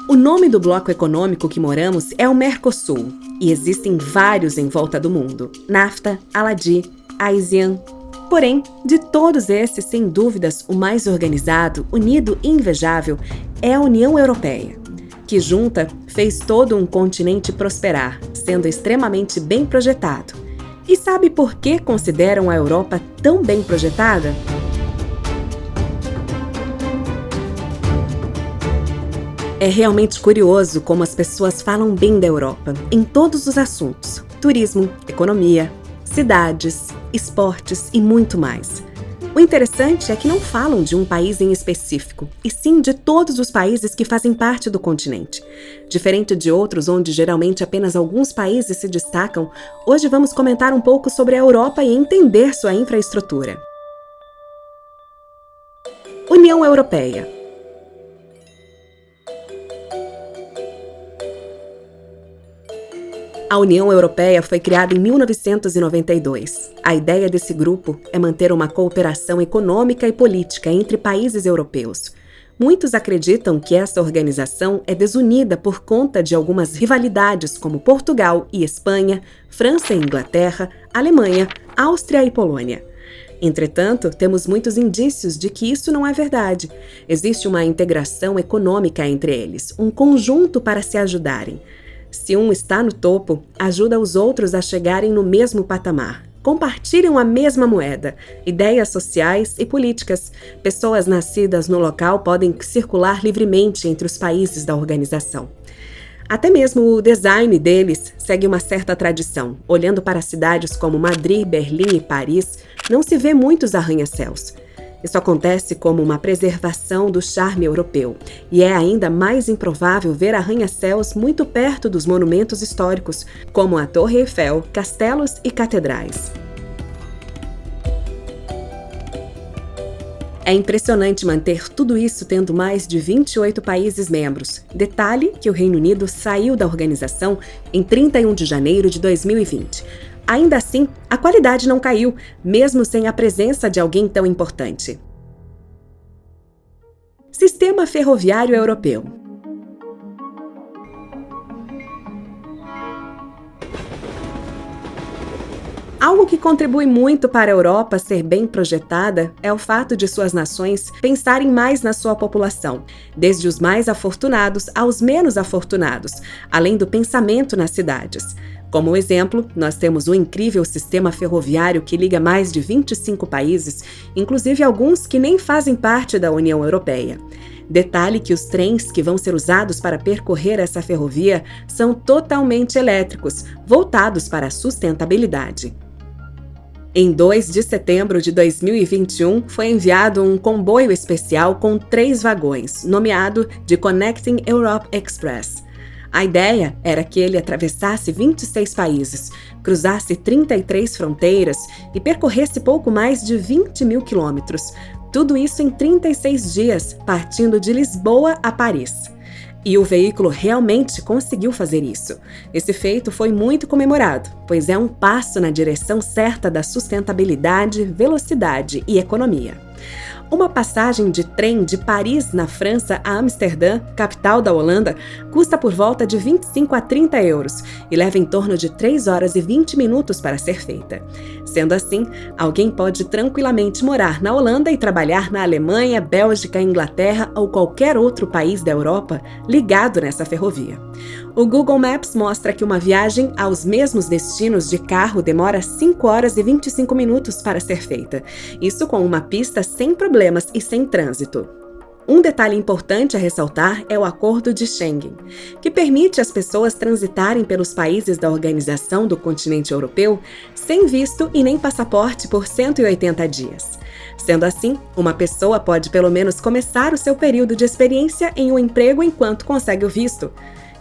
O nome do bloco econômico que moramos é o Mercosul, e existem vários em volta do mundo: NAFTA, ALADI, ASEAN. Porém, de todos esses, sem dúvidas, o mais organizado, unido e invejável é a União Europeia, que junta fez todo um continente prosperar, sendo extremamente bem projetado. E sabe por que consideram a Europa tão bem projetada? É realmente curioso como as pessoas falam bem da Europa, em todos os assuntos: turismo, economia, cidades, esportes e muito mais. O interessante é que não falam de um país em específico, e sim de todos os países que fazem parte do continente. Diferente de outros, onde geralmente apenas alguns países se destacam, hoje vamos comentar um pouco sobre a Europa e entender sua infraestrutura. União Europeia. A União Europeia foi criada em 1992. A ideia desse grupo é manter uma cooperação econômica e política entre países europeus. Muitos acreditam que essa organização é desunida por conta de algumas rivalidades como Portugal e Espanha, França e Inglaterra, Alemanha, Áustria e Polônia. Entretanto, temos muitos indícios de que isso não é verdade. Existe uma integração econômica entre eles, um conjunto para se ajudarem. Se um está no topo, ajuda os outros a chegarem no mesmo patamar. Compartilham a mesma moeda, ideias sociais e políticas. Pessoas nascidas no local podem circular livremente entre os países da organização. Até mesmo o design deles segue uma certa tradição. Olhando para cidades como Madrid, Berlim e Paris, não se vê muitos arranha-céus. Isso acontece como uma preservação do charme europeu, e é ainda mais improvável ver arranha-céus muito perto dos monumentos históricos, como a Torre Eiffel, castelos e catedrais. É impressionante manter tudo isso tendo mais de 28 países membros. Detalhe que o Reino Unido saiu da organização em 31 de janeiro de 2020. Ainda assim, a qualidade não caiu, mesmo sem a presença de alguém tão importante. Sistema Ferroviário Europeu. Algo que contribui muito para a Europa ser bem projetada é o fato de suas nações pensarem mais na sua população, desde os mais afortunados aos menos afortunados, além do pensamento nas cidades. Como exemplo, nós temos um incrível sistema ferroviário que liga mais de 25 países, inclusive alguns que nem fazem parte da União Europeia. Detalhe que os trens que vão ser usados para percorrer essa ferrovia são totalmente elétricos, voltados para a sustentabilidade. Em 2 de setembro de 2021, foi enviado um comboio especial com 3 vagões, nomeado de Connecting Europe Express. A ideia era que ele atravessasse 26 países, cruzasse 33 fronteiras e percorresse pouco mais de 20 mil quilômetros. Tudo isso em 36 dias, partindo de Lisboa a Paris. E o veículo realmente conseguiu fazer isso. Esse feito foi muito comemorado, pois é um passo na direção certa da sustentabilidade, velocidade e economia. Uma passagem de trem de Paris, na França, a Amsterdã, capital da Holanda, custa por volta de 25 a 30 euros e leva em torno de 3 horas e 20 minutos para ser feita. Sendo assim, alguém pode tranquilamente morar na Holanda e trabalhar na Alemanha, Bélgica, Inglaterra ou qualquer outro país da Europa ligado nessa ferrovia. O Google Maps mostra que uma viagem aos mesmos destinos de carro demora 5 horas e 25 minutos para ser feita. Isso com uma pista sem problemas e sem trânsito. Um detalhe importante a ressaltar é o Acordo de Schengen, que permite às pessoas transitarem pelos países da Organização do Continente Europeu sem visto e nem passaporte por 180 dias. Sendo assim, uma pessoa pode pelo menos começar o seu período de experiência em um emprego enquanto consegue o visto.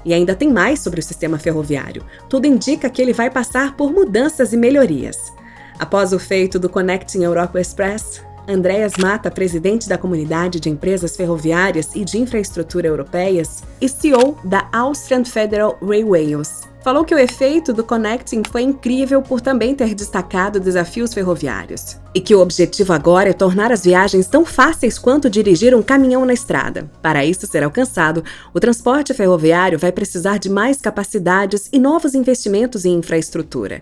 E ainda tem mais sobre o sistema ferroviário. Tudo indica que ele vai passar por mudanças e melhorias. Após o feito do Connecting Europe Express, Andreas Mata, presidente da Comunidade de Empresas Ferroviárias e de Infraestrutura Europeias e CEO da Austrian Federal Railways, falou que o efeito do Connecting foi incrível por também ter destacado desafios ferroviários. E que o objetivo agora é tornar as viagens tão fáceis quanto dirigir um caminhão na estrada. Para isso ser alcançado, o transporte ferroviário vai precisar de mais capacidades e novos investimentos em infraestrutura.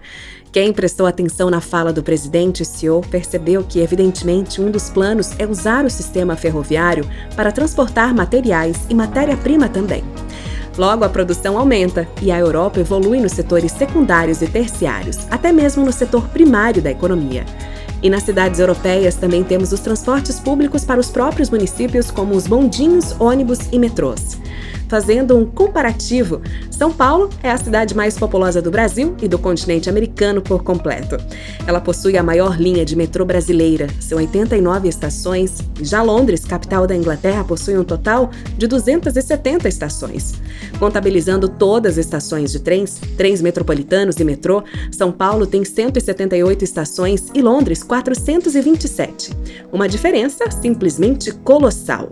Quem prestou atenção na fala do presidente e CEO percebeu que, evidentemente, um dos planos é usar o sistema ferroviário para transportar materiais e matéria-prima também. Logo, a produção aumenta e a Europa evolui nos setores secundários e terciários, até mesmo no setor primário da economia. E nas cidades europeias também temos os transportes públicos para os próprios municípios, como os bondinhos, ônibus e metrôs. Fazendo um comparativo, São Paulo é a cidade mais populosa do Brasil e do continente americano por completo. Ela possui a maior linha de metrô brasileira, são 89 estações. Já Londres, capital da Inglaterra, possui um total de 270 estações. Contabilizando todas as estações de trens metropolitanos e metrô, São Paulo tem 178 estações e Londres 427. Uma diferença simplesmente colossal.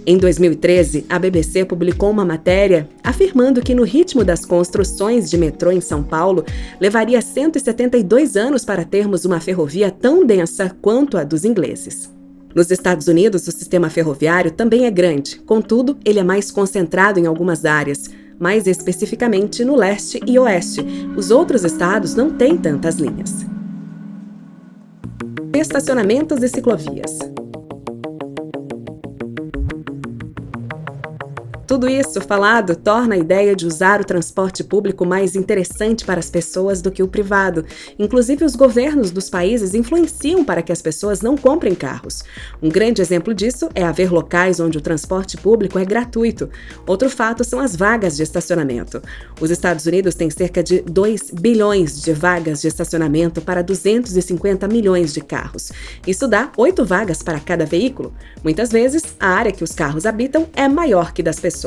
Em 2013, a BBC publicou uma matéria afirmando que no ritmo das construções de metrô em São Paulo, levaria 172 anos para termos uma ferrovia tão densa quanto a dos ingleses. Nos Estados Unidos, o sistema ferroviário também é grande, contudo, ele é mais concentrado em algumas áreas, mais especificamente no leste e oeste. Os outros estados não têm tantas linhas. Estacionamentos e ciclovias. Tudo isso falado torna a ideia de usar o transporte público mais interessante para as pessoas do que o privado. Inclusive, os governos dos países influenciam para que as pessoas não comprem carros. Um grande exemplo disso é haver locais onde o transporte público é gratuito. Outro fato são as vagas de estacionamento. Os Estados Unidos têm cerca de 2 bilhões de vagas de estacionamento para 250 milhões de carros. Isso dá 8 vagas para cada veículo. Muitas vezes, a área que os carros habitam é maior que das pessoas.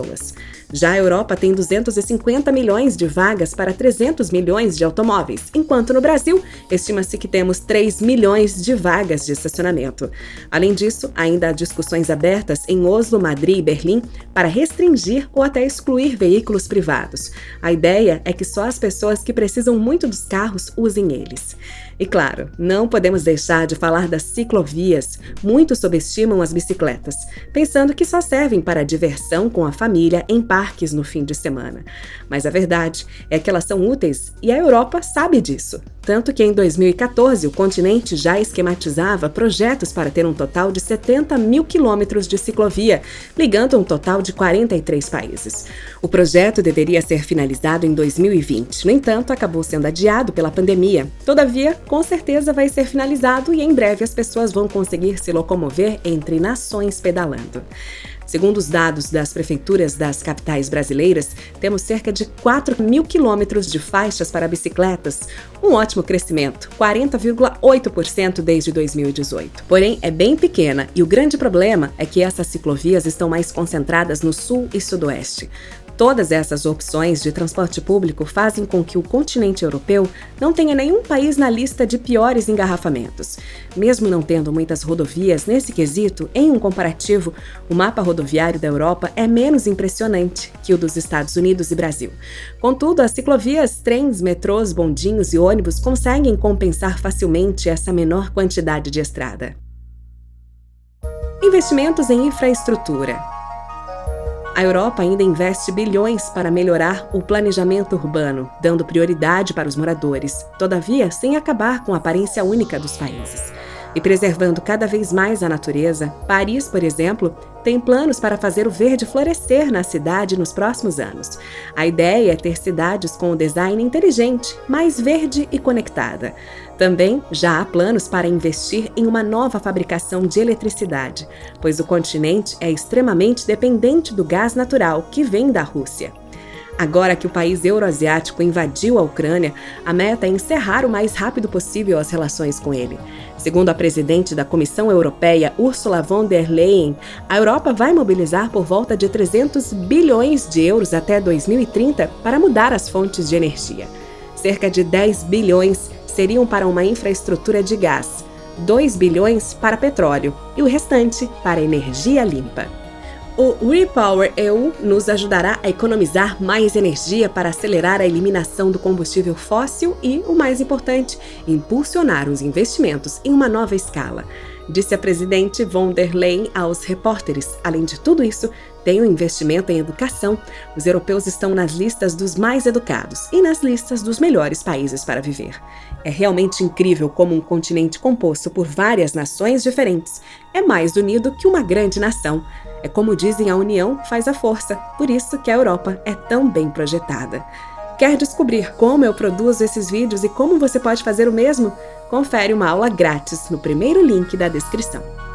Já a Europa tem 250 milhões de vagas para 300 milhões de automóveis, enquanto no Brasil, estima-se que temos 3 milhões de vagas de estacionamento. Além disso, ainda há discussões abertas em Oslo, Madrid e Berlim para restringir ou até excluir veículos privados. A ideia é que só as pessoas que precisam muito dos carros usem eles. E claro, não podemos deixar de falar das ciclovias. Muitos subestimam as bicicletas, pensando que só servem para diversão com a família em parques no fim de semana. Mas a verdade é que elas são úteis e a Europa sabe disso. Tanto que em 2014 o continente já esquematizava projetos para ter um total de 70 mil quilômetros de ciclovia, ligando um total de 43 países. O projeto deveria ser finalizado em 2020, no entanto, acabou sendo adiado pela pandemia. Todavia, com certeza vai ser finalizado e em breve as pessoas vão conseguir se locomover entre nações pedalando. Segundo os dados das prefeituras das capitais brasileiras, temos cerca de 4 mil quilômetros de faixas para bicicletas, um ótimo crescimento, 40,8% desde 2018. Porém, é bem pequena e o grande problema é que essas ciclovias estão mais concentradas no sul e sudoeste. Todas essas opções de transporte público fazem com que o continente europeu não tenha nenhum país na lista de piores engarrafamentos. Mesmo não tendo muitas rodovias nesse quesito, em um comparativo, o mapa rodoviário da Europa é menos impressionante que o dos Estados Unidos e Brasil. Contudo, as ciclovias, trens, metrôs, bondinhos e ônibus conseguem compensar facilmente essa menor quantidade de estrada. Investimentos em infraestrutura. A Europa ainda investe bilhões para melhorar o planejamento urbano, dando prioridade para os moradores, todavia sem acabar com a aparência única dos países. E preservando cada vez mais a natureza, Paris, por exemplo, tem planos para fazer o verde florescer na cidade nos próximos anos. A ideia é ter cidades com um design inteligente, mais verde e conectada. Também já há planos para investir em uma nova fabricação de eletricidade, pois o continente é extremamente dependente do gás natural que vem da Rússia. Agora que o país euroasiático invadiu a Ucrânia, a meta é encerrar o mais rápido possível as relações com ele. Segundo a presidente da Comissão Europeia, Ursula von der Leyen, a Europa vai mobilizar por volta de 300 bilhões de euros até 2030 para mudar as fontes de energia. Cerca de 10 bilhões seriam para uma infraestrutura de gás, 2 bilhões para petróleo e o restante para energia limpa. O REPowerEU nos ajudará a economizar mais energia para acelerar a eliminação do combustível fóssil e, o mais importante, impulsionar os investimentos em uma nova escala, disse a presidente von der Leyen aos repórteres. Além de tudo isso, tem o investimento em educação. Os europeus estão nas listas dos mais educados e nas listas dos melhores países para viver. É realmente incrível como um continente composto por várias nações diferentes é mais unido que uma grande nação. É como dizem, a união faz a força, por isso que a Europa é tão bem projetada. Quer descobrir como eu produzo esses vídeos e como você pode fazer o mesmo? Confere uma aula grátis no primeiro link da descrição.